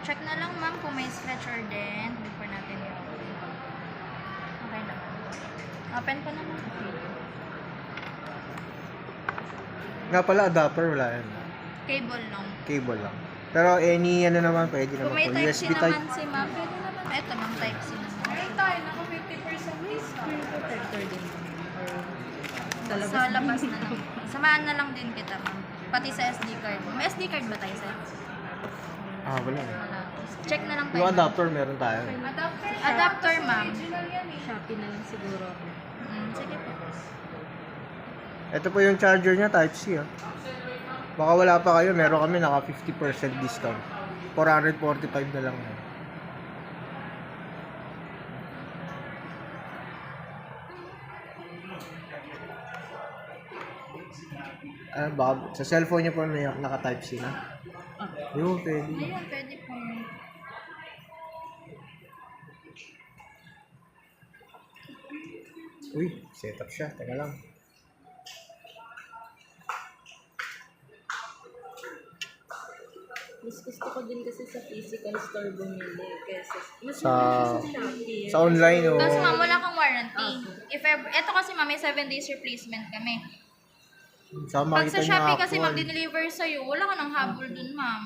check na lang ma'am kung may scratch or dent before natin i-open. Okay naman. Open ko naman. Nga pala, adapter wala yan. Cable lang. Cable lang. Pero any ano naman, pwede Kung naman may po. Type-C USB type. naman si ma'am, pwede naman. Ito ma'am, Type-C naman. Meron tayo, naka 50% discount. Protector din. Or Sa labas na lang. Samahan na lang din kita ma'am. Pati sa SD card. May SD card ba tayo sir? Wala. Wala. Check na lang tayo. Yung ma'am. adapter meron tayo. Adapter ma'am. Original yan eh. Shopee na lang siguro ako. Sige po. Ito po yung charger niya, Type-C Baka wala pa kayo, meron kami naka 50% discount. 445 na lang. Baka sa cellphone niyo po may naka Type-C na. Yun, pwede. Ayun, pwede po. Uy, setup siya. Teka lang. Mas gusto ko din kasi sa physical store bumili. Kasi mas Sa- mura siya sa Shopee. Sa online, oh. Kasi ma'am, wala kang warranty. If ever, ito kasi ma'am, may 7 days replacement kami. Sa Pag makita sa niyo Shopee kasi actual. ma'am, dineliver sa'yo, wala ka nang habol dun ma'am.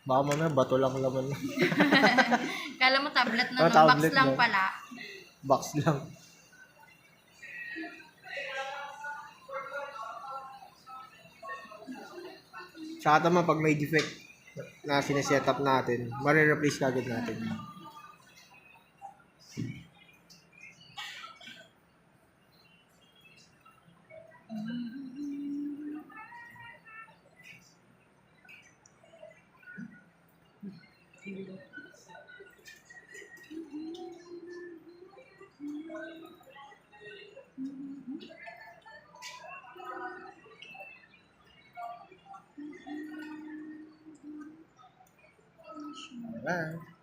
Baka mamaya bato lang laman. Kala mo tablet na, Oh, no? Box tablet lang na. pala. Box lang. Tsaka naman pag may defect na sineset-up natin, marireplace kagad natin. Alright.